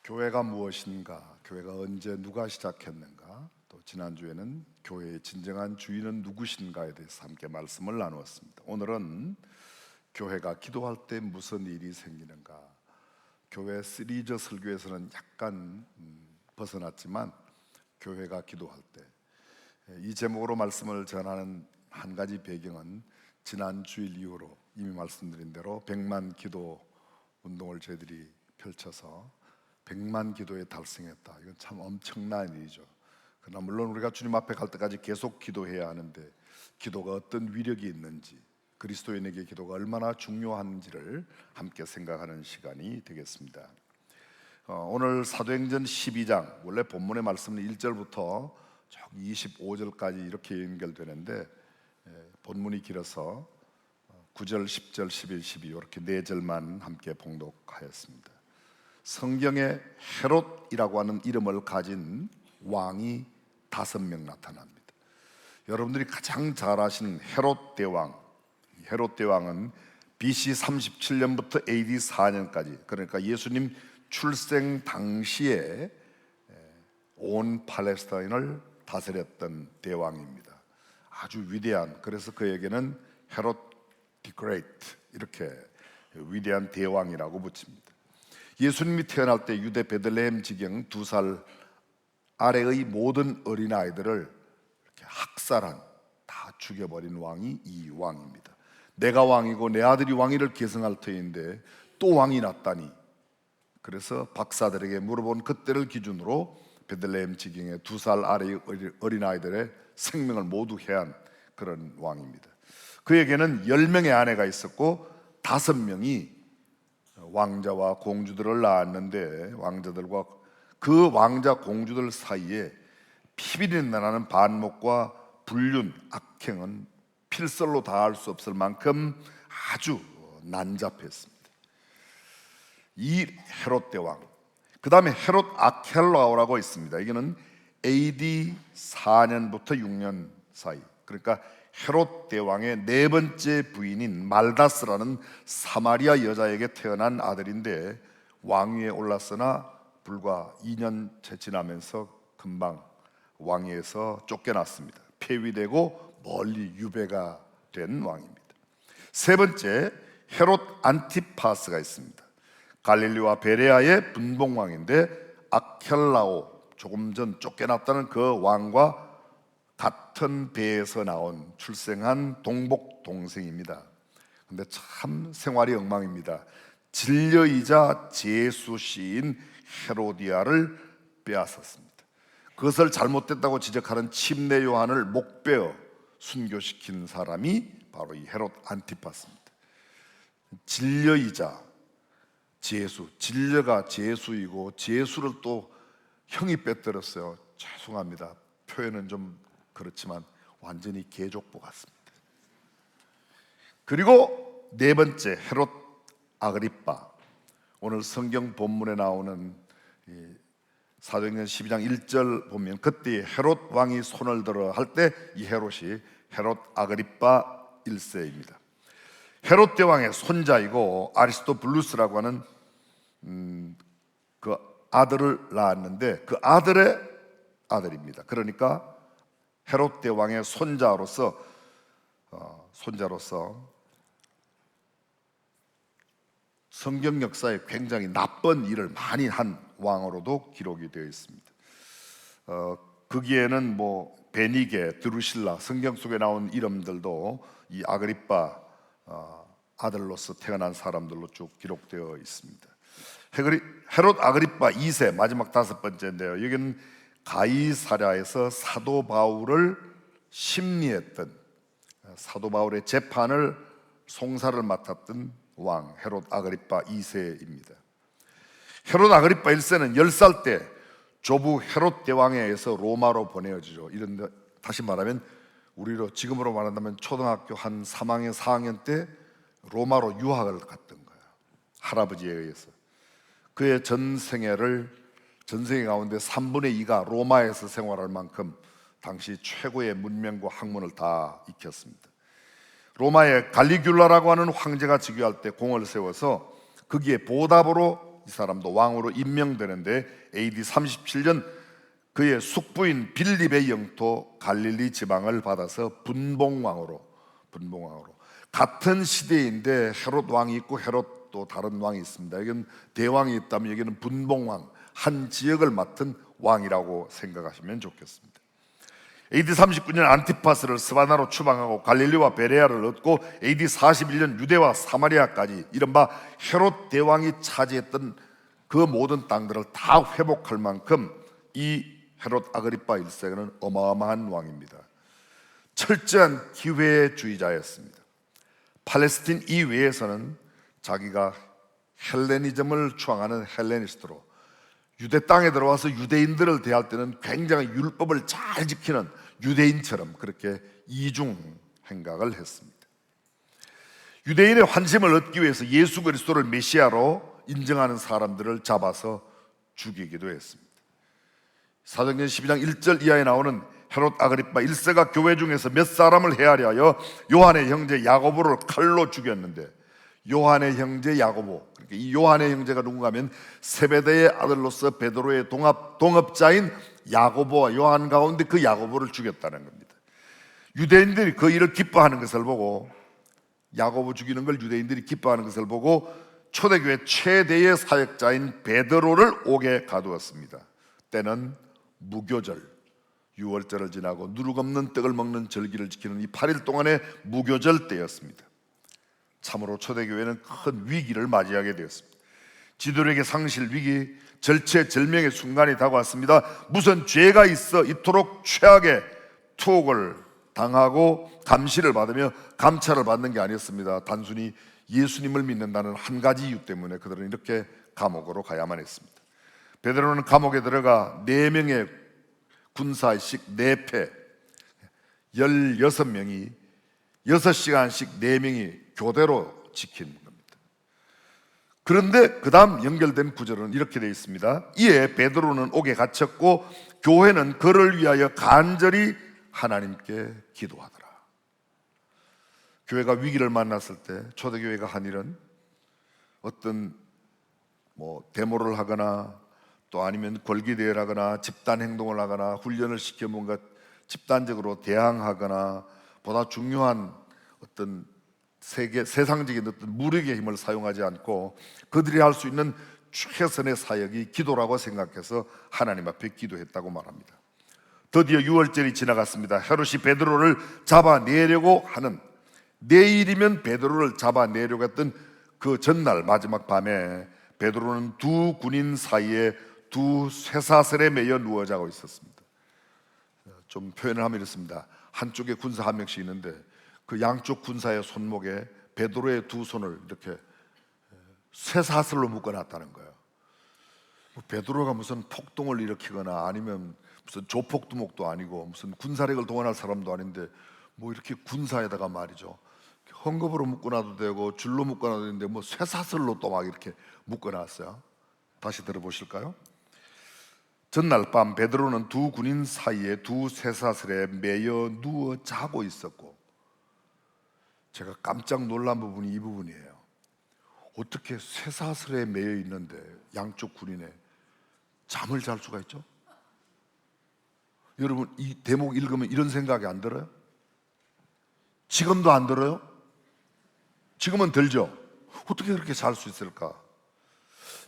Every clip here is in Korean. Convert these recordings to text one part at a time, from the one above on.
교회가 무엇인가, 교회가 언제 누가 시작했는가, 또 지난주에는 교회의 진정한 주인은 누구신가에 대해서 함께 말씀을 나누었습니다. 오늘은 교회가 기도할 때 무슨 일이 생기는가, 교회 시리즈 설교에서는 약간 벗어났지만 교회가 기도할 때, 이 제목으로 말씀을 전하는 한 가지 배경은 지난 주일 이후로 이미 말씀드린 대로 100만 기도 운동을 저희들이 펼쳐서 100만 기도에 달성했다. 이건 참 엄청난 일이죠. 그러나 물론 우리가 주님 앞에 갈 때까지 계속 기도해야 하는데, 기도가 어떤 위력이 있는지, 그리스도인에게 기도가 얼마나 중요한지를 함께 생각하는 시간이 되겠습니다. 오늘 사도행전 12장, 원래 본문의 말씀은 1절부터 25절까지 이렇게 연결되는데, 본문이 길어서 9절, 10절, 11, 12 이렇게 4절만 함께 봉독하였습니다. 성경에 헤롯이라고 하는 이름을 가진 왕이 5명 나타납니다. 여러분들이 가장 잘 아시는 헤롯 대왕, 헤롯 대왕은 BC 37년부터 AD 4년까지, 그러니까 예수님 출생 당시에 온 팔레스타인을 다스렸던 대왕입니다. 아주 위대한, 그래서 그에게는 헤롯 디 그레이트, 이렇게 위대한 대왕이라고 붙입니다. 예수님이 태어날 때 유대 베들레헴 지경 2살 아래의 모든 어린아이들을 이렇게 학살한, 다 죽여버린 왕이 이 왕입니다. 내가 왕이고 내 아들이 왕위를 계승할 터인데 또 왕이 났다니. 그래서 박사들에게 물어본 그때를 기준으로 베들레헴 지경의 2살 아래의 어린아이들의 생명을 모두 해한 그런 왕입니다. 그에게는 10명의 아내가 있었고 5명이 왕자와 공주들을 낳았는데, 왕자들과 그 왕자 공주들 사이에 피비린내 나는 반목과 불륜, 악행은 필설로 다할 수 없을 만큼 아주 난잡했습니다. 이 헤롯 대왕, 그 다음에 헤롯 아켈라오라고 있습니다. 이거는 AD 4년부터 6년 사이, 그러니까 헤롯 대왕의 4번째 부인인 말다스라는 사마리아 여자에게 태어난 아들인데, 왕위에 올랐으나 불과 2년 채 지나면서 금방 왕위에서 쫓겨났습니다. 폐위되고 멀리 유배가 된 왕입니다. 3번째 헤롯 안티파스가 있습니다. 갈릴리와 베레아의 분봉왕인데, 아켈라오, 조금 전 쫓겨났다는 그 왕과 같은 배에서 나온 출생한 동복 동생입니다. 근데 참 생활이 엉망입니다. 진려이자 제수시인 헤로디아를 빼앗았습니다. 그것을 잘못됐다고 지적하는 침례 요한을 목베어 순교시킨 사람이 바로 이 헤롯 안티파스입니다. 진려이자 제수, 진려가 제수이고 제수를 또 형이 빼뜨렸어요. 죄송합니다. 표현은 좀 그렇지만 완전히 개족보 같습니다. 그리고 4번째 헤롯 아그리빠, 오늘 성경 본문에 나오는 사도행전 12장 1절 보면, 그때 헤롯 왕이 손을 들어 할 때 이 헤롯이 헤롯 아그리빠 1세입니다. 헤롯 대왕의 손자이고 아리스토블루스라고 하는 그 아들을 낳았는데, 그 아들의 아들입니다. 그러니까 헤롯 대왕의 손자로서 성경 역사에 굉장히 나쁜 일을 많이 한 왕으로도 기록이 되어 있습니다. 거기에는 베니게, 드루실라, 성경 속에 나온 이름들도 이 아그리빠 아들로서 태어난 사람들로 쭉 기록되어 있습니다. 헤롯 아그리빠 2세, 마지막 5번째인데요. 여기는 가이사랴에서 사도 바울을 심리했던, 사도 바울의 재판을 송사를 맡았던 왕 헤롯 아그리빠 2세입니다. 헤롯 아그리빠 1세는 10살 때 조부 헤롯 대왕에 의해서 로마로 보내어지죠. 이런데 다시 말하면 우리로 지금으로 말한다면 초등학교 한 3학년 4학년 때 로마로 유학을 갔던 거예요. 할아버지에 의해서. 그의 전생애 가운데 3분의 2가 로마에서 생활할 만큼 당시 최고의 문명과 학문을 다 익혔습니다. 로마의 갈리귤라라고 하는 황제가 즉위할 때 공을 세워서 거기에 보답으로 이 사람도 왕으로 임명되는데 AD 37년 그의 숙부인 빌립의 영토 갈릴리 지방을 받아서 분봉왕으로 같은 시대인데 헤롯 왕이 있고 헤롯 또 다른 왕이 있습니다. 여기는 대왕이 있다면 여기는 분봉왕, 한 지역을 맡은 왕이라고 생각하시면 좋겠습니다. AD 39년 안티파스를 스바나로 추방하고 갈릴리와 베레아를 얻고 AD 41년 유대와 사마리아까지 이른바 헤롯 대왕이 차지했던 그 모든 땅들을 다 회복할 만큼 이 헤롯 아그리파 1세는 어마어마한 왕입니다. 철저한 기회주의자였습니다. 팔레스틴 이외에서는 자기가 헬레니즘을 추앙하는 헬레니스트로 유대 땅에 들어와서 유대인들을 대할 때는 굉장히 율법을 잘 지키는 유대인처럼 그렇게 이중 행각을 했습니다. 유대인의 환심을 얻기 위해서 예수 그리스도를 메시아로 인정하는 사람들을 잡아서 죽이기도 했습니다. 사도행전 12장 1절 이하에 나오는 헤롯 아그리파 1세가 교회 중에서 몇 사람을 헤아려 하여 요한의 형제 야고보를 칼로 죽였는데, 요한의 형제 야고보, 그러니까 이 요한의 형제가 누군가 하면 세베대의 아들로서 베드로의 동업자인 야고보와 요한 가운데 그 야고보를 죽였다는 겁니다. 유대인들이 그 일을 기뻐하는 것을 보고, 야고보 죽이는 걸 유대인들이 기뻐하는 것을 보고 초대교회 최대의 사역자인 베드로를 옥에 가두었습니다. 때는 무교절, 유월절을 지나고 누룩 없는 떡을 먹는 절기를 지키는 이 8일 동안의 무교절 때였습니다. 참으로 초대교회는 큰 위기를 맞이하게 되었습니다. 지도력의 상실 위기, 절체절명의 순간이 다가왔습니다. 무슨 죄가 있어 이토록 최악의 투옥을 당하고 감시를 받으며 감찰을 받는 게 아니었습니다. 단순히 예수님을 믿는다는 한 가지 이유 때문에 그들은 이렇게 감옥으로 가야만 했습니다. 베드로는 감옥에 들어가 4명의 군사식 4패 16명이 6시간씩 4명이 교대로 지킨 겁니다. 그런데 그 다음 연결된 구절은 이렇게 되어 있습니다. 이에 베드로는 옥에 갇혔고 교회는 그를 위하여 간절히 하나님께 기도하더라. 교회가 위기를 만났을 때 초대교회가 한 일은 어떤 데모를 하거나 또 아니면 권기대회를 하거나 집단 행동을 하거나 훈련을 시켜 뭔가 집단적으로 대항하거나 보다 중요한 어떤 세상적인 어떤 무력의 힘을 사용하지 않고 그들이 할 수 있는 최선의 사역이 기도라고 생각해서 하나님 앞에 기도했다고 말합니다. 드디어 6월절이 지나갔습니다. 헤롯이 베드로를 잡아내려고 하는, 내일이면 베드로를 잡아내려고 했던 그 전날 마지막 밤에 베드로는 두 군인 사이에 두 쇠사슬에 매여 누워 자고 있었습니다. 좀 표현을 하면 이렇습니다. 한쪽에 군사 한 명씩 있는데 그 양쪽 군사의 손목에 베드로의 두 손을 이렇게 쇠사슬로 묶어놨다는 거예요. 베드로가 무슨 폭동을 일으키거나 아니면 무슨 조폭두목도 아니고 무슨 군사력을 동원할 사람도 아닌데 이렇게 군사에다가 말이죠, 헝겊으로 묶어놔도 되고 줄로 묶어놔도 되는데 쇠사슬로 또 막 이렇게 묶어놨어요. 다시 들어보실까요? 전날 밤 베드로는 두 군인 사이에 두 쇠사슬에 매여 누워 자고 있었고, 제가 깜짝 놀란 부분이 이 부분이에요. 어떻게 쇠사슬에 매여 있는데 양쪽 군인에 잠을 잘 수가 있죠? 여러분, 이 대목 읽으면 이런 생각이 안 들어요? 지금도 안 들어요? 지금은 들죠? 어떻게 그렇게 잘 수 있을까?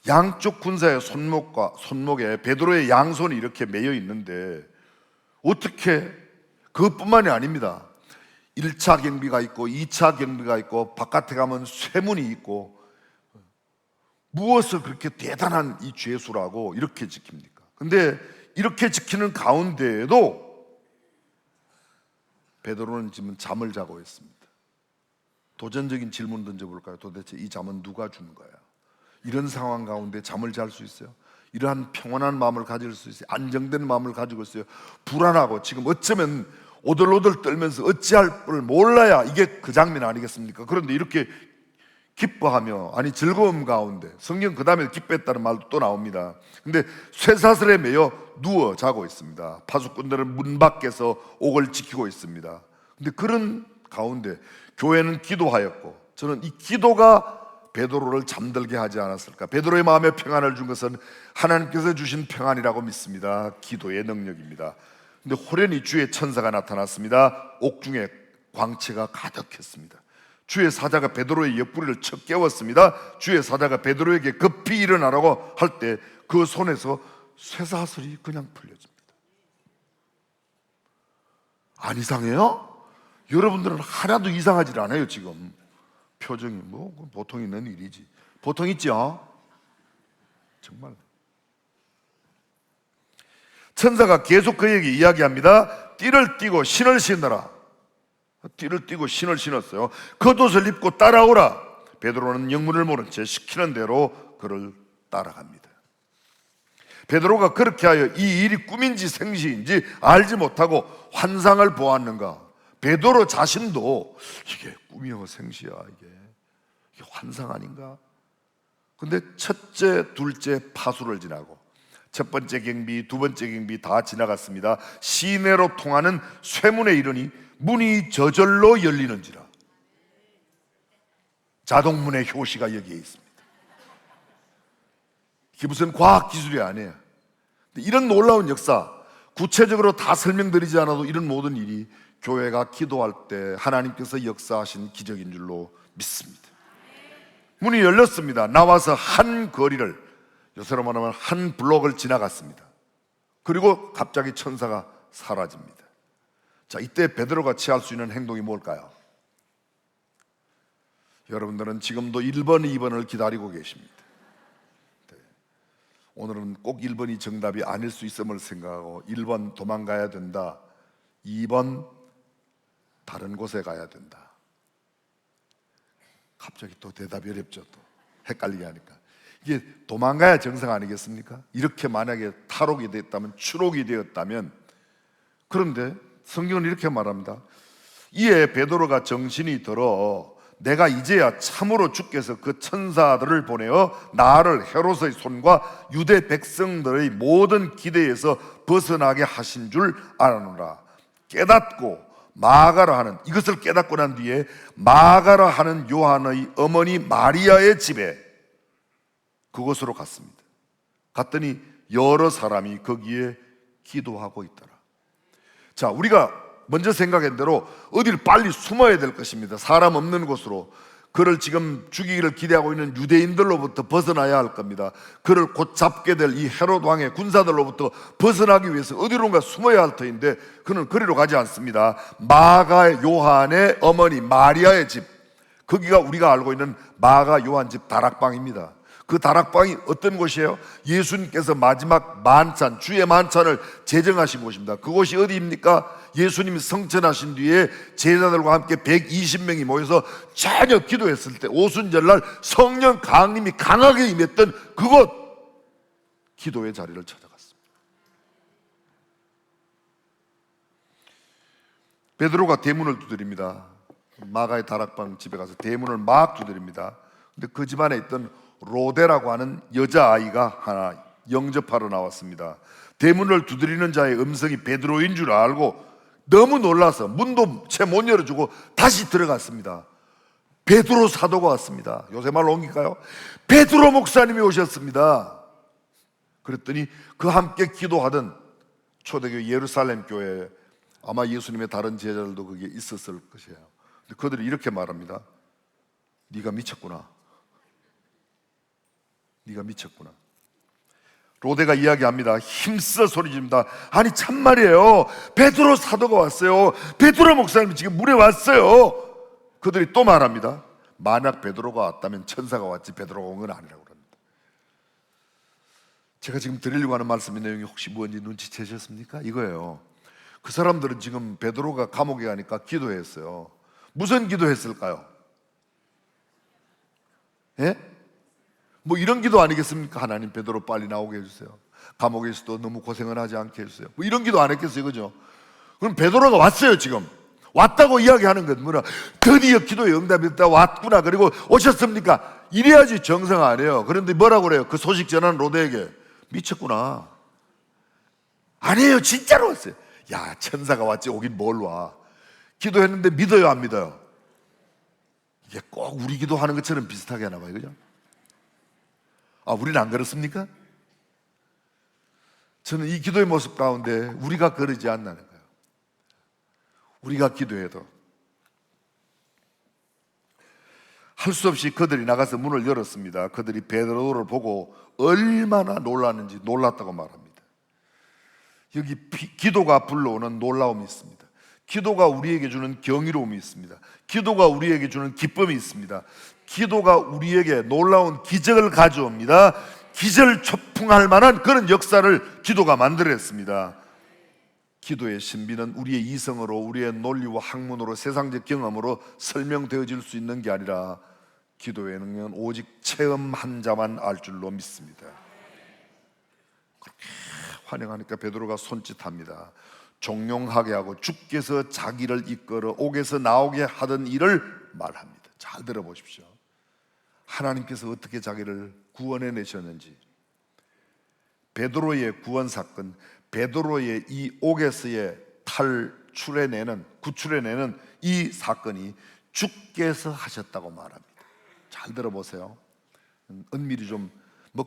양쪽 군사의 손목에 베드로의 양손이 이렇게 매여 있는데 어떻게, 그것뿐만이 아닙니다. 1차 경비가 있고 2차 경비가 있고 바깥에 가면 쇠문이 있고, 무엇을 그렇게 대단한 이 죄수라고 이렇게 지킵니까? 근데 이렇게 지키는 가운데에도 베드로는 지금 잠을 자고 있습니다. 도전적인 질문 던져볼까요? 도대체 이 잠은 누가 주는 거야? 이런 상황 가운데 잠을 잘 수 있어요? 이러한 평온한 마음을 가질 수 있어요? 안정된 마음을 가지고 있어요? 불안하고 지금 어쩌면 오들오들 떨면서 어찌할 줄 몰라야 이게 그 장면 아니겠습니까? 그런데 이렇게 기뻐하며, 아니 즐거움 가운데, 성경 그 다음에 기뻐했다는 말도 또 나옵니다. 근데 쇠사슬에 매여 누워 자고 있습니다. 파수꾼들은 문 밖에서 옥을 지키고 있습니다. 근데 그런 가운데 교회는 기도하였고, 저는 이 기도가 베드로를 잠들게 하지 않았을까? 베드로의 마음에 평안을 준 것은 하나님께서 주신 평안이라고 믿습니다. 기도의 능력입니다. 근데 호련히 주의 천사가 나타났습니다. 옥중에 광채가 가득했습니다. 주의 사자가 베드로의 옆구리를 쳐 깨웠습니다. 주의 사자가 베드로에게 급히 일어나라고 할 때 그 손에서 쇠사슬이 그냥 풀려집니다. 안 이상해요? 여러분들은 하나도 이상하지 않아요. 지금 표정이 뭐 보통 있는 일이지. 보통 있죠? 정말. 천사가 계속 그에게 이야기합니다. 띠를 띠고 신을 신으라. 띠를 띠고 신을 신었어요. 겉옷을 입고 따라오라. 베드로는 영문을 모른 채 시키는 대로 그를 따라갑니다. 베드로가 그렇게 하여 이 일이 꿈인지 생시인지 알지 못하고 환상을 보았는가? 베드로 자신도 이게 꿈이요 생시야, 이게 환상 아닌가? 근데 첫째, 둘째 파수를 지나고 첫 번째 경비, 두 번째 경비 다 지나갔습니다. 시내로 통하는 쇠문에 이르니 문이 저절로 열리는지라. 자동문의 효시가 여기에 있습니다. 이게 무슨 과학기술이 아니에요. 이런 놀라운 역사, 구체적으로 다 설명드리지 않아도 이런 모든 일이 교회가 기도할 때 하나님께서 역사하신 기적인 줄로 믿습니다. 문이 열렸습니다. 나와서 한 거리를, 요새로 말하면 한 블록을 지나갔습니다. 그리고 갑자기 천사가 사라집니다. 자, 이때 베드로가 취할 수 있는 행동이 뭘까요? 여러분들은 지금도 1번, 2번을 기다리고 계십니다. 오늘은 꼭 1번이 정답이 아닐 수 있음을 생각하고 1번 도망가야 된다, 2번 다른 곳에 가야 된다. 갑자기 또 대답이 어렵죠. 또 헷갈리게 하니까. 이게 도망가야 정상 아니겠습니까? 이렇게 만약에 탈옥이 됐다면, 추록이 되었다면. 그런데 성경은 이렇게 말합니다. 이에 베드로가 정신이 들어 내가 이제야 참으로 주께서 그 천사들을 보내어 나를 헤롯의 손과 유대 백성들의 모든 기대에서 벗어나게 하신 줄 알아노라. 깨닫고 마가라 하는, 이것을 깨닫고 난 뒤에 마가라 하는 요한의 어머니 마리아의 집에 그곳으로 갔습니다. 갔더니 여러 사람이 거기에 기도하고 있더라. 자, 우리가 먼저 생각한 대로 어디를 빨리 숨어야 될 것입니다. 사람 없는 곳으로. 그를 지금 죽이기를 기대하고 있는 유대인들로부터 벗어나야 할 겁니다. 그를 곧 잡게 될 이 헤롯 왕의 군사들로부터 벗어나기 위해서 어디론가 숨어야 할 터인데 그는 그리로 가지 않습니다. 마가 요한의 어머니 마리아의 집, 거기가 우리가 알고 있는 마가 요한 집 다락방입니다. 그 다락방이 어떤 곳이에요? 예수님께서 마지막 만찬, 주의 만찬을 제정하신 곳입니다. 그곳이 어디입니까? 예수님이 성천하신 뒤에 제자들과 함께 120명이 모여서 전혀 기도했을 때 오순절날 성령 강림이 강하게 임했던 그곳, 기도의 자리를 찾아갔습니다. 베드로가 대문을 두드립니다. 마가의 다락방 집에 가서 대문을 막 두드립니다. 근데 그 집안에 있던 로데라고 하는 여자아이가 하나 영접하러 나왔습니다. 대문을 두드리는 자의 음성이 베드로인 줄 알고 너무 놀라서 문도 채 못 열어주고 다시 들어갔습니다. 베드로 사도가 왔습니다. 요새 말로 옮길까요? 베드로 목사님이 오셨습니다. 그랬더니 그 함께 기도하던 초대교회 예루살렘 교회, 아마 예수님의 다른 제자들도 거기에 있었을 것이에요. 근데 그들이 이렇게 말합니다. 네가 미쳤구나. 네가 미쳤구나. 로데가 이야기합니다. 힘써 소리집니다. 아니 참말이에요, 베드로 사도가 왔어요. 베드로 목사님이 지금 물에 왔어요. 그들이 또 말합니다. 만약 베드로가 왔다면 천사가 왔지 베드로가 온 건 아니라고 합니다. 제가 지금 드리려고 하는 말씀의 내용이 혹시 뭔지 눈치채셨습니까? 이거예요. 그 사람들은 지금 베드로가 감옥에 가니까 기도했어요. 무슨 기도했을까요? 예? 뭐 이런 기도 아니겠습니까? 하나님 베드로 빨리 나오게 해주세요. 감옥에서도 너무 고생을 하지 않게 해주세요. 뭐 이런 기도 안 했겠어요, 그죠? 그럼 베드로가 왔어요. 지금 왔다고 이야기하는 건 뭐냐? 드디어 기도의 응답이 됐다, 왔구나. 그리고 오셨습니까? 이래야지 정상 아니에요. 그런데 뭐라고 그래요? 그 소식 전한 로데에게 미쳤구나. 아니에요, 진짜로 왔어요. 야, 천사가 왔지 오긴 뭘 와. 기도했는데 믿어요, 안 믿어요? 이게 꼭 우리 기도하는 것처럼 비슷하게 하나 봐요, 그죠? 우리는 안 그렇습니까? 저는 이 기도의 모습 가운데 우리가 그러지 않나는 거예요. 우리가 기도해도 할 수 없이 그들이 나가서 문을 열었습니다. 그들이 베드로를 보고 얼마나 놀랐는지 놀랐다고 말합니다. 여기 기도가 불러오는 놀라움이 있습니다. 기도가 우리에게 주는 경이로움이 있습니다. 기도가 우리에게 주는 기쁨이 있습니다. 기도가 우리에게 놀라운 기적을 가져옵니다. 기절초풍할 만한 그런 역사를 기도가 만들어냈습니다. 기도의 신비는 우리의 이성으로, 우리의 논리와 학문으로, 세상적 경험으로 설명되어질 수 있는 게 아니라 기도의 능력은 오직 체험한 자만 알 줄로 믿습니다. 그렇게 환영하니까 베드로가 손짓합니다. 종용하게 하고 주께서 자기를 이끌어 옥에서 나오게 하던 일을 말합니다. 잘 들어보십시오. 하나님께서 어떻게 자기를 구원해내셨는지, 베드로의 구원 사건, 베드로의 이 옥에서의 구출해내는 이 사건이 주께서 하셨다고 말합니다. 잘 들어보세요. 은밀히 좀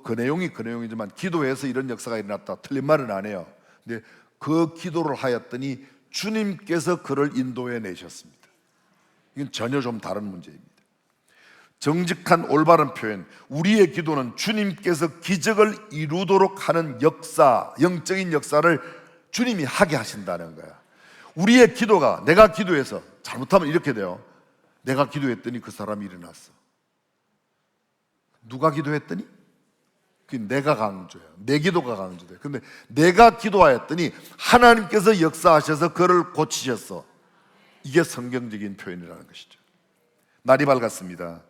그 내용이지만 기도해서 이런 역사가 일어났다, 틀린 말은 안 해요. 근데 그 기도를 하였더니 주님께서 그를 인도해 내셨습니다. 이건 전혀 좀 다른 문제입니다. 정직한 올바른 표현, 우리의 기도는 주님께서 기적을 이루도록 하는 역사, 영적인 역사를 주님이 하게 하신다는 거야. 우리의 기도가, 내가 기도해서 잘못하면 이렇게 돼요. 내가 기도했더니 그 사람이 일어났어. 누가 기도했더니? 내가 강조해요. 내 기도가 강조돼요. 근데 내가 기도하였더니 하나님께서 역사하셔서 그를 고치셨어. 이게 성경적인 표현이라는 것이죠. 날이 밝았습니다.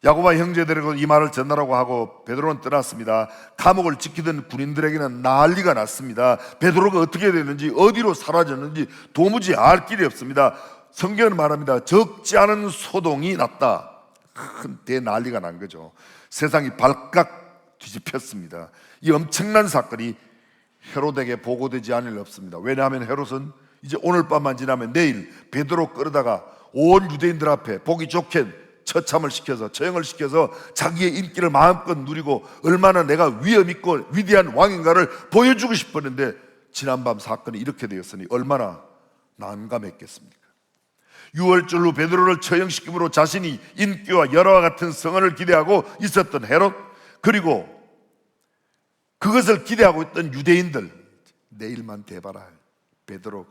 야고보와 형제들에게 이 말을 전하라고 하고 베드로는 떠났습니다. 감옥을 지키던 군인들에게는 난리가 났습니다. 베드로가 어떻게 됐는지, 어디로 사라졌는지 도무지 알 길이 없습니다. 성경은 말합니다. 적지 않은 소동이 났다. 큰 대난리가 난 거죠. 세상이 발칵 뒤집혔습니다. 이 엄청난 사건이 헤롯에게 보고되지 않을 리 없습니다. 왜냐하면 헤롯은 이제 오늘 밤만 지나면 내일 베드로 끌어다가 온 유대인들 앞에 보기 좋게 처참을 시켜서, 처형을 시켜서 자기의 인기를 마음껏 누리고 얼마나 내가 위엄 있고 위대한 왕인가를 보여주고 싶었는데, 지난밤 사건이 이렇게 되었으니 얼마나 난감했겠습니까? 유월절로 베드로를 처형시킴으로 자신이 인기와 열화와 같은 성언을 기대하고 있었던 헤롯, 그리고 그것을 기대하고 있던 유대인들, 내일만 돼봐라. 베드로,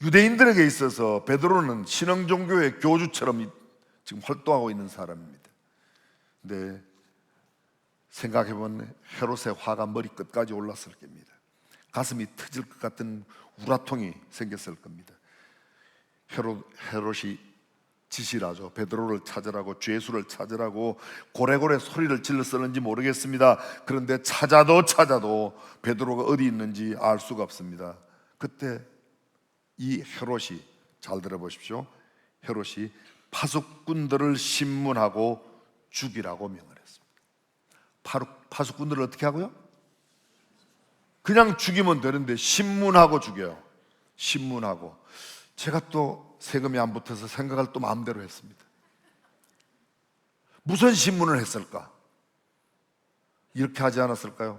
유대인들에게 있어서 베드로는 신흥 종교의 교주처럼 지금 활동하고 있는 사람입니다. 근데 생각해보면 헤롯의 화가 머리끝까지 올랐을 겁니다. 가슴이 터질 것 같은 우라통이 생겼을 겁니다. 헤롯이 지시를 하죠. 베드로를 찾으라고, 죄수를 찾으라고 고래고래 소리를 질렀었는지 모르겠습니다. 그런데 찾아도 베드로가 어디 있는지 알 수가 없습니다. 그때 이 헤롯이, 잘 들어보십시오, 헤롯이 파수꾼들을 신문하고 죽이라고 명을 했습니다. 파수꾼들을 어떻게 하고요? 그냥 죽이면 되는데 신문하고 죽여요. 신문하고. 제가 또 세금이 안 붙어서 생각을 또 마음대로 했습니다. 무슨 신문을 했을까? 이렇게 하지 않았을까요?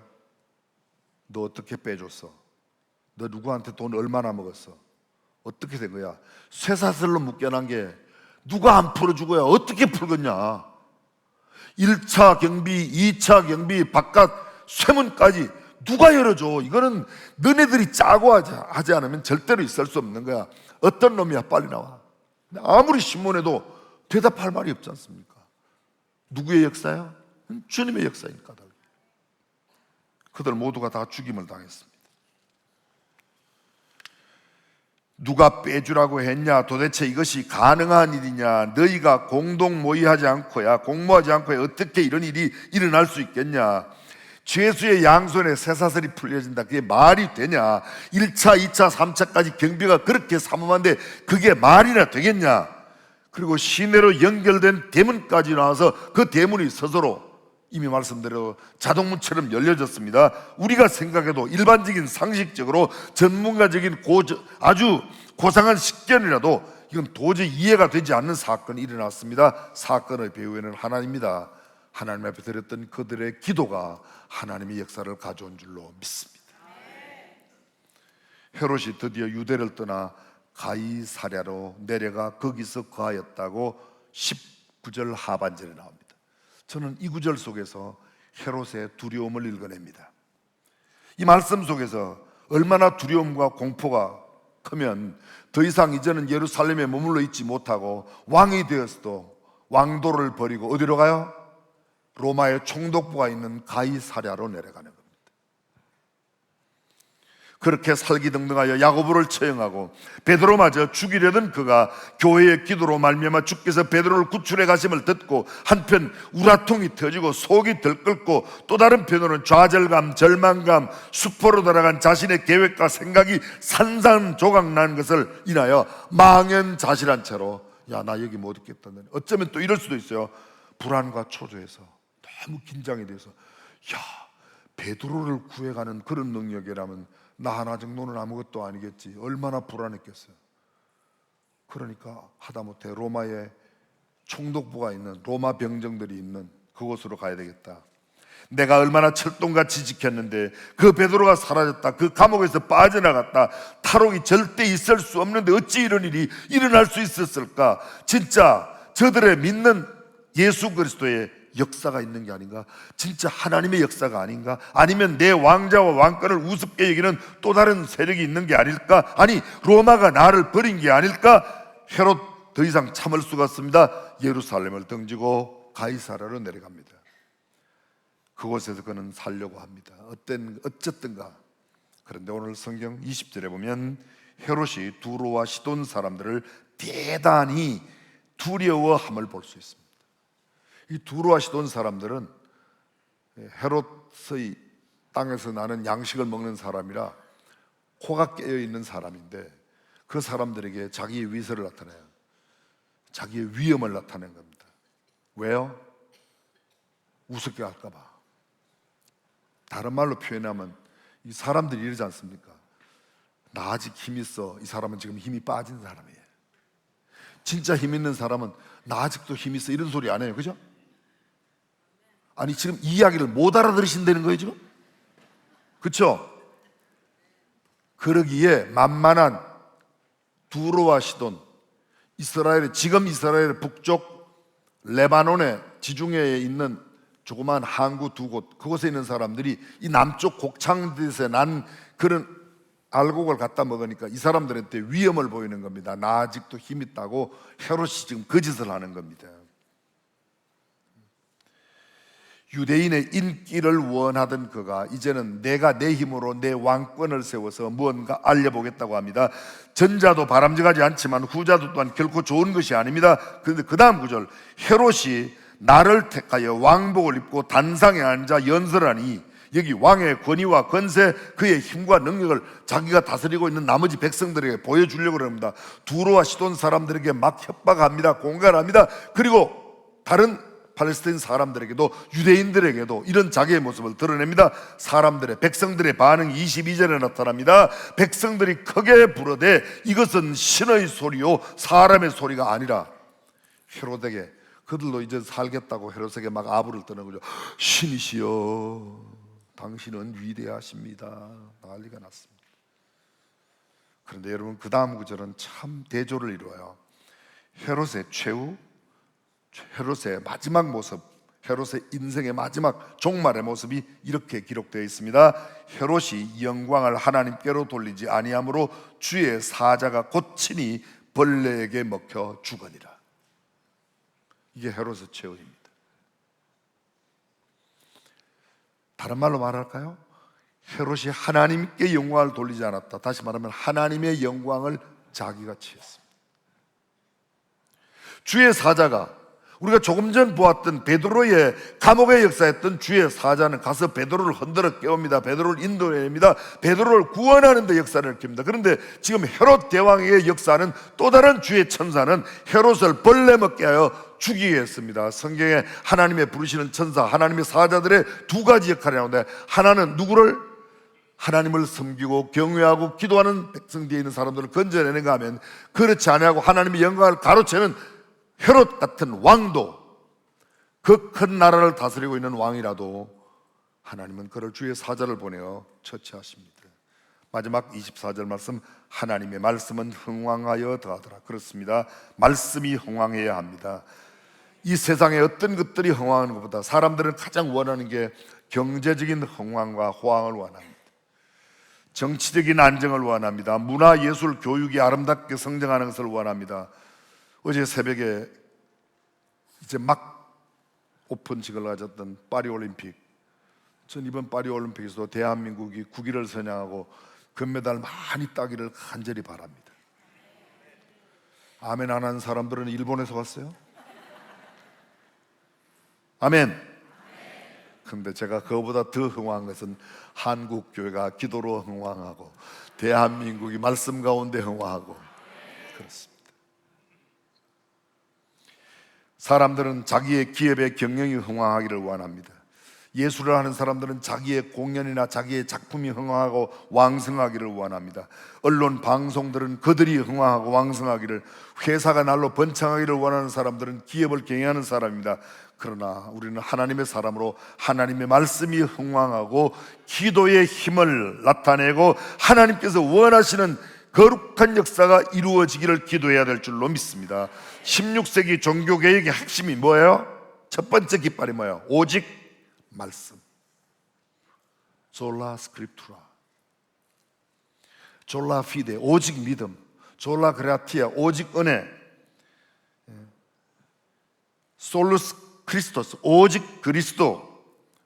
너 어떻게 빼줬어? 너 누구한테 돈 얼마나 먹었어? 어떻게 된 거야? 쇠사슬로 묶여난 게 누가 안 풀어주고야 어떻게 풀겠냐? 1차 경비, 2차 경비, 바깥 쇠문까지 누가 열어줘? 이거는 너네들이 짜고 하지 않으면 절대로 있을 수 없는 거야. 어떤 놈이야, 빨리 나와. 아무리 신문해도 대답할 말이 없지 않습니까? 누구의 역사야? 주님의 역사니까. 그들 모두가 다 죽임을 당했습니다. 누가 빼주라고 했냐? 도대체 이것이 가능한 일이냐? 너희가 공동모의하지 않고야, 공모하지 않고야 어떻게 이런 일이 일어날 수 있겠냐? 죄수의 양손에 쇠사슬이 풀려진다. 그게 말이 되냐? 1차, 2차, 3차까지 경비가 그렇게 삼엄한데 그게 말이나 되겠냐? 그리고 시내로 연결된 대문까지 나와서 그 대문이 스스로 이미 말씀대로 자동문처럼 열려졌습니다. 우리가 생각해도 일반적인 상식적으로 전문가적인 아주 고상한 식견이라도 이건 도저히 이해가 되지 않는 사건이 일어났습니다. 사건의 배후에는 하나님입니다. 하나님 앞에 드렸던 그들의 기도가 하나님의 역사를 가져온 줄로 믿습니다. 헤롯이 드디어 유대를 떠나 가이사랴로 내려가 거기서 거하였다고 19절 하반절에 나옵니다. 저는 이 구절 속에서 헤롯의 두려움을 읽어냅니다. 이 말씀 속에서 얼마나 두려움과 공포가 크면 더 이상 이제는 예루살렘에 머물러 있지 못하고 왕이 되었어도 왕도를 버리고 어디로 가요? 로마의 총독부가 있는 가이사랴로 내려가는 겁니다. 그렇게 살기등등하여 야고보를 처형하고 베드로마저 죽이려던 그가 교회의 기도로 말미암아 주께서 베드로를 구출해 가심을 듣고 한편 우라통이 터지고 속이 들끓고 또 다른 편으로는 좌절감, 절망감, 수포로 돌아간 자신의 계획과 생각이 산산조각 난 것을 인하여 망연자실한 채로 야, 나 여기 못 있겠다. 어쩌면 또 이럴 수도 있어요. 불안과 초조해서 너무 긴장이 돼서 야, 베드로를 구해가는 그런 능력이라면 나 하나 정도는 아무것도 아니겠지. 얼마나 불안했겠어요. 그러니까 하다못해 로마의 총독부가 있는 로마 병정들이 있는 그곳으로 가야 되겠다. 내가 얼마나 철동같이 지켰는데 그 베드로가 사라졌다. 그 감옥에서 빠져나갔다. 탈옥이 절대 있을 수 없는데 어찌 이런 일이 일어날 수 있었을까? 진짜 저들의 믿는 예수 그리스도의 역사가 있는 게 아닌가? 진짜 하나님의 역사가 아닌가? 아니면 내 왕자와 왕권을 우습게 여기는 또 다른 세력이 있는 게 아닐까? 아니, 로마가 나를 버린 게 아닐까? 헤롯 더 이상 참을 수가 없습니다. 예루살렘을 등지고 가이사랴로 내려갑니다. 그곳에서 그는 살려고 합니다. 어쨌든가. 그런데 오늘 성경 20절에 보면 헤롯이 두로와 시돈 사람들을 대단히 두려워함을 볼 수 있습니다. 이 두로와 시돈 사람들은 헤롯의 땅에서 나는 양식을 먹는 사람이라 코가 깨어있는 사람인데 그 사람들에게 자기의 위세를 나타내요. 자기의 위엄을 나타낸 겁니다. 왜요? 우습게 할까 봐. 다른 말로 표현하면 이 사람들이 이러지 않습니까? 나 아직 힘 있어. 이 사람은 지금 힘이 빠진 사람이에요. 진짜 힘 있는 사람은 나 아직도 힘 있어. 이런 소리 안 해요. 그죠? 아니 지금 이 이야기를 못 알아들으신다는 거예요 지금? 그렇죠? 그러기에 만만한 두로와 시돈, 지금 이스라엘의 북쪽 레바논의 지중해에 있는 조그만 항구 두 곳, 그곳에 있는 사람들이 이 남쪽 곡창지에서 난 그런 알곡을 갖다 먹으니까 이 사람들한테 위험을 보이는 겁니다. 나 아직도 힘 있다고 헤롯이 지금 거짓을 하는 겁니다. 유대인의 인기를 원하던 그가 이제는 내가 내 힘으로 내 왕권을 세워서 무언가 알려보겠다고 합니다. 전자도 바람직하지 않지만 후자도 또한 결코 좋은 것이 아닙니다. 그런데 그 다음 구절, 헤롯이 나를 택하여 왕복을 입고 단상에 앉아 연설하니, 여기 왕의 권위와 권세, 그의 힘과 능력을 자기가 다스리고 있는 나머지 백성들에게 보여주려고 합니다. 두로와 시돈 사람들에게 막 협박합니다. 공갈합니다. 그리고 다른 팔레스타인 사람들에게도, 유대인들에게도 이런 자기의 모습을 드러냅니다. 백성들의 반응이 22절에 나타납니다. 백성들이 크게 부르되 이것은 신의 소리요 사람의 소리가 아니라, 헤롯에게, 그들도 이제 살겠다고 헤롯에게 막 아부를 떠는 거죠. 신이시여 당신은 위대하십니다. 난리가 났습니다. 그런데 여러분, 그 다음 구절은 참 대조를 이루어요. 헤롯의 최후, 헤롯의 마지막 모습, 헤롯의 인생의 마지막 종말의 모습이 이렇게 기록되어 있습니다. 헤롯이 영광을 하나님께로 돌리지 아니하므로 주의 사자가 곧 친히 벌레에게 먹혀 죽으니라. 이게 헤롯의 최후입니다. 다른 말로 말할까요? 헤롯이 하나님께 영광을 돌리지 않았다. 다시 말하면 하나님의 영광을 자기가 취했습니다. 주의 사자가, 우리가 조금 전 보았던 베드로의 감옥에 역사했던 주의 사자는 가서 베드로를 흔들어 깨웁니다. 베드로를 인도해냅니다. 베드로를 구원하는 데 역사를 일으킵니다. 그런데 지금 헤롯 대왕의 역사는, 또 다른 주의 천사는 헤롯을 벌레 먹게 하여 죽이게 했습니다. 성경에 하나님의 부르시는 천사, 하나님의 사자들의 두 가지 역할이 나오는데, 하나는 누구를? 하나님을 섬기고 경외하고 기도하는 백성 뒤에 있는 사람들을 건져내는가 하면, 그렇지 아니하고 하나님의 영광을 가로채는 헤롯 같은 왕도, 그 큰 나라를 다스리고 있는 왕이라도 하나님은 그를 주의 사자를 보내어 처치하십니다. 마지막 24절 말씀, 하나님의 말씀은 흥왕하여 더하더라. 그렇습니다. 말씀이 흥왕해야 합니다. 이 세상에 어떤 것들이 흥왕하는 것보다 사람들은 가장 원하는 게 경제적인 흥왕과 호황을 원합니다. 정치적인 안정을 원합니다. 문화, 예술, 교육이 아름답게 성장하는 것을 원합니다. 어제 새벽에 이제 막 오픈식을 가졌던 파리올림픽, 전 이번 파리올림픽에서도 대한민국이 국위를 선양하고 금메달 많이 따기를 간절히 바랍니다. 아멘 안 하는 사람들은 일본에서 왔어요? 아멘. 근데 제가 그거보다 더 흥왕한 것은 한국 교회가 기도로 흥왕하고 대한민국이 말씀 가운데 흥왕하고, 그렇습니다. 사람들은 자기의 기업의 경영이 흥왕하기를 원합니다. 예술을 하는 사람들은 자기의 공연이나 자기의 작품이 흥왕하고 왕성하기를 원합니다. 언론, 방송들은 그들이 흥왕하고 왕성하기를, 회사가 날로 번창하기를 원하는 사람들은 기업을 경영하는 사람입니다. 그러나 우리는 하나님의 사람으로 하나님의 말씀이 흥왕하고 기도의 힘을 나타내고 하나님께서 원하시는 거룩한 역사가 이루어지기를 기도해야 될 줄로 믿습니다. 16세기 종교개혁의 핵심이 뭐예요? 첫 번째 깃발이 뭐예요? 오직 말씀. 졸라 스크립투라, 졸라 피데, 오직 믿음. 졸라 그라티아, 오직 은혜. 솔루스 크리스토스, 오직 그리스도.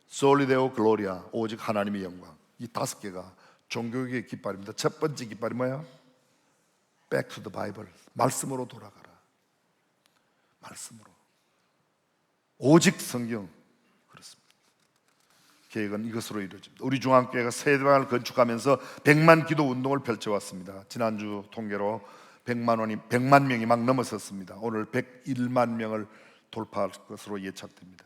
솔리데오 글로리아, 오직 하나님의 영광. 이 다섯 개가 종교개혁의 깃발입니다. 첫 번째 깃발이 뭐예요? Back to the Bible. 말씀으로 돌아가라. 말씀으로. 오직 성경. 그렇습니다. 계획은 이것으로 이루어집니다. 우리 중앙교회가 새 대방을 건축하면서 100만 기도 운동을 펼쳐왔습니다. 지난주 통계로 100만 명이 막 넘어섰습니다. 오늘 101만 명을 돌파할 것으로 예측됩니다.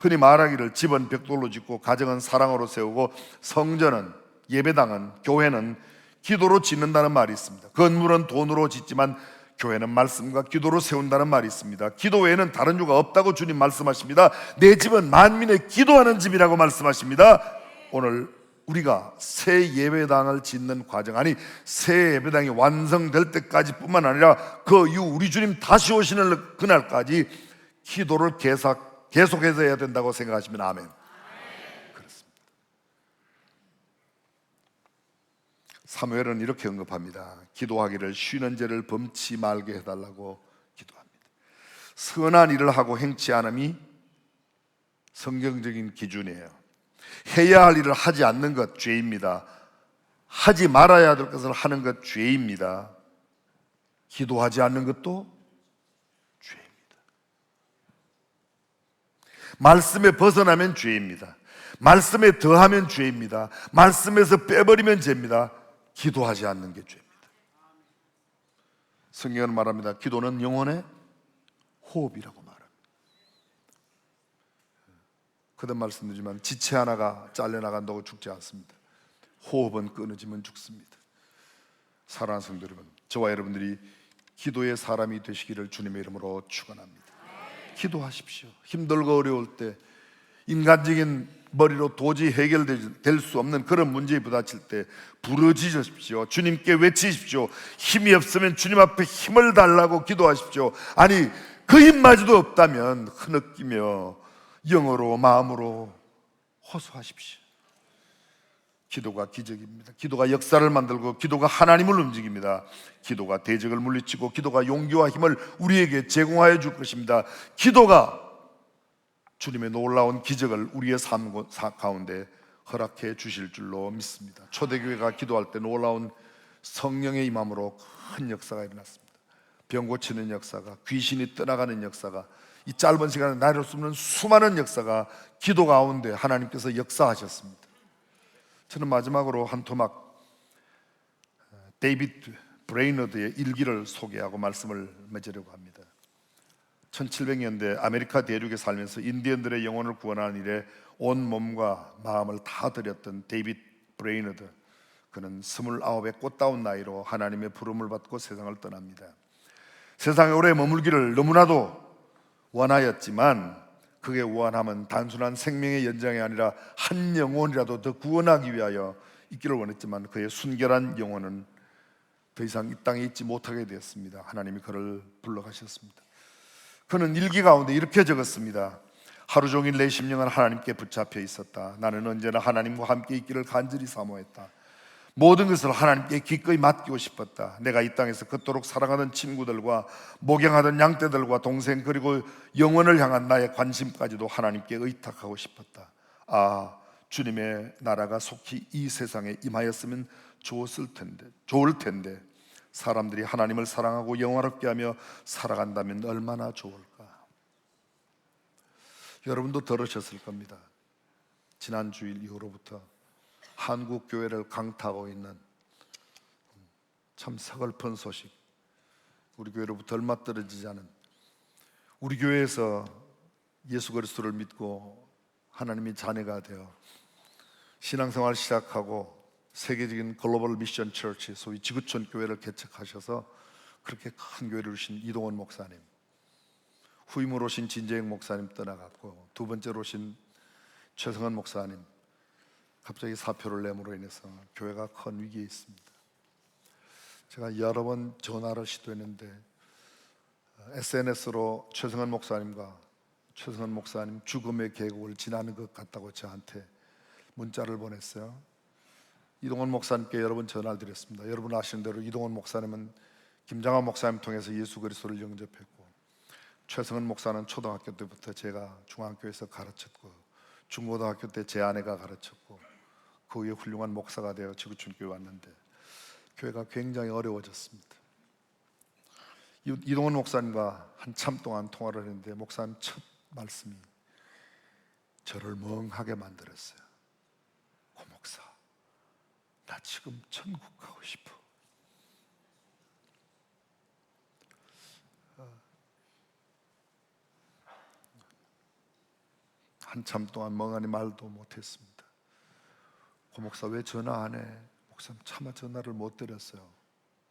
흔히 말하기를 집은 벽돌로 짓고 가정은 사랑으로 세우고 성전은, 예배당은, 교회는 기도로 짓는다는 말이 있습니다. 건물은 돈으로 짓지만 교회는 말씀과 기도로 세운다는 말이 있습니다. 기도 외에는 다른 이유가 없다고 주님 말씀하십니다. 내 집은 만민의 기도하는 집이라고 말씀하십니다. 오늘 우리가 새 예배당을 짓는 과정, 아니 새 예배당이 완성될 때까지 뿐만 아니라 그 이후 우리 주님 다시 오시는 그날까지 기도를 계속해서 해야 된다고 생각하시면 아멘. 그렇습니다. 사무엘은 이렇게 언급합니다. 기도하기를 쉬는 죄를 범치 말게 해달라고 기도합니다. 선한 일을 하고 행치 않음이 성경적인 기준이에요. 해야 할 일을 하지 않는 것 죄입니다. 하지 말아야 될 것을 하는 것 죄입니다. 기도하지 않는 것도 죄입니다. 말씀에 벗어나면 죄입니다. 말씀에 더하면 죄입니다. 말씀에서 빼버리면 죄입니다. 기도하지 않는 게 죄입니다. 성경은 말합니다. 기도는 영혼의 호흡이라고 말합니다. 그런 말씀드리지만 지체 하나가 잘려나간다고 죽지 않습니다. 호흡은 끊어지면 죽습니다. 사랑하는 성도 여러분, 저와 여러분들이 기도의 사람이 되시기를 주님의 이름으로 축원합니다. 기도하십시오. 힘들고 어려울 때, 인간적인 머리로 도저히 해결될 수 없는 그런 문제에 부딪힐 때 부르짖으십시오. 주님께 외치십시오. 힘이 없으면 주님 앞에 힘을 달라고 기도하십시오. 아니 그 힘마저도 없다면 흐느끼며 영어로 마음으로 호소하십시오. 기도가 기적입니다. 기도가 역사를 만들고 기도가 하나님을 움직입니다. 기도가 대적을 물리치고 기도가 용기와 힘을 우리에게 제공하여 줄 것입니다. 기도가 주님의 놀라운 기적을 우리의 삶 가운데 허락해 주실 줄로 믿습니다. 초대교회가 기도할 때 놀라운 성령의 임함으로 큰 역사가 일어났습니다. 병 고치는 역사가, 귀신이 떠나가는 역사가, 이 짧은 시간에 나눌 수 없는 수많은 역사가 기도 가운데 하나님께서 역사하셨습니다. 저는 마지막으로 한 토막 데이비드 브레이너드의 일기를 소개하고 말씀을 맺으려고 합니다. 1700년대 아메리카 대륙에 살면서 인디언들의 영혼을 구원하는 일에 온 몸과 마음을 다 들였던 데이비드 브레이너드, 그는 29의 꽃다운 나이로 하나님의 부름을 받고 세상을 떠납니다. 세상에 오래 머물기를 너무나도 원하였지만 그의 원함은 단순한 생명의 연장이 아니라 한 영혼이라도 더 구원하기 위하여 있기를 원했지만 그의 순결한 영혼은 더 이상 이 땅에 있지 못하게 되었습니다. 하나님이 그를 불러가셨습니다. 그는 일기 가운데 이렇게 적었습니다. 하루 종일 내 심령은 하나님께 붙잡혀 있었다. 나는 언제나 하나님과 함께 있기를 간절히 사모했다. 모든 것을 하나님께 기꺼이 맡기고 싶었다. 내가 이 땅에서 그토록 사랑하던 친구들과 목양하던 양떼들과 동생 그리고 영혼을 향한 나의 관심까지도 하나님께 의탁하고 싶었다. 아, 주님의 나라가 속히 이 세상에 임하였으면 좋을 텐데 사람들이 하나님을 사랑하고 영화롭게 하며 살아간다면 얼마나 좋을까. 여러분도 들으셨을 겁니다. 지난 주일 이후로부터 한국 교회를 강타하고 있는 참 서글픈 소식, 우리 교회로부터 얼마 떨어지지 않은 우리 교회에서 예수 그리스도를 믿고 하나님의 자녀가 되어 신앙생활 시작하고 세계적인 글로벌 미션 처치, 소위 지구촌 교회를 개척하셔서 그렇게 큰 교회를 이루신 이동원 목사님, 후임으로 오신 진재영 목사님 떠나갔고 두 번째로 오신 최성원 목사님 갑자기 사표를 내므로 인해서 교회가 큰 위기에 있습니다. 제가 여러 번 전화를 시도했는데 SNS로 최성원 목사님과 최성원 목사님 죽음의 계곡을 지나는 것 같다고 저한테 문자를 보냈어요. 이동원 목사님께 여러 번 전화를 드렸습니다. 여러분 아시는 대로 이동원 목사님은 김장한 목사님 통해서 예수 그리스도를 영접했고, 최성원 목사는 초등학교 때부터 제가 중앙교회에서 가르쳤고, 중고등학교 때 제 아내가 가르쳤고, 그 후에 훌륭한 목사가 되어 지구촌 교회 왔는데 교회가 굉장히 어려워졌습니다. 이동원 목사님과 한참 동안 통화를 했는데 목사님 첫 말씀이 저를 멍하게 만들었어요. 고 목사, 나 지금 천국 가고 싶어. 한참 동안 멍하니 말도 못했습니다. 고 목사 왜 전화 안 해? 목사님 차마 전화를 못 드렸어요.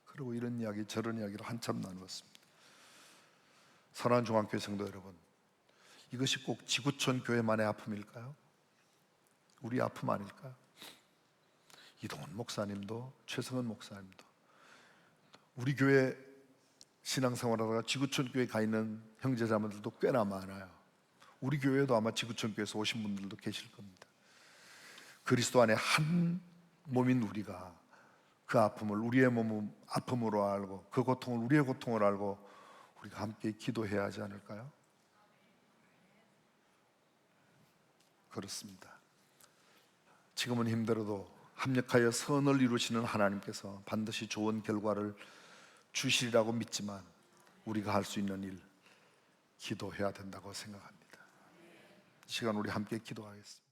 그리고 이런 이야기 저런 이야기를 한참 나누었습니다. 사랑하는 중앙교회 성도 여러분, 이것이 꼭 지구촌 교회만의 아픔일까요? 우리 아픔 아닐까요? 이동원 목사님도 최성원 목사님도 우리 교회 신앙생활하다가 지구촌 교회 가 있는 형제자매들도 꽤나 많아요. 우리 교회도 아마 지구촌 교회에서 오신 분들도 계실 겁니다. 그리스도 안에 한 몸인 우리가 그 아픔을 우리의 몸 아픔으로 알고 그 고통을 우리의 고통을 알고 우리가 함께 기도해야 하지 않을까요? 그렇습니다. 지금은 힘들어도 합력하여 선을 이루시는 하나님께서 반드시 좋은 결과를 주시리라고 믿지만 우리가 할 수 있는 일, 기도해야 된다고 생각합니다. 이 시간 우리 함께 기도하겠습니다.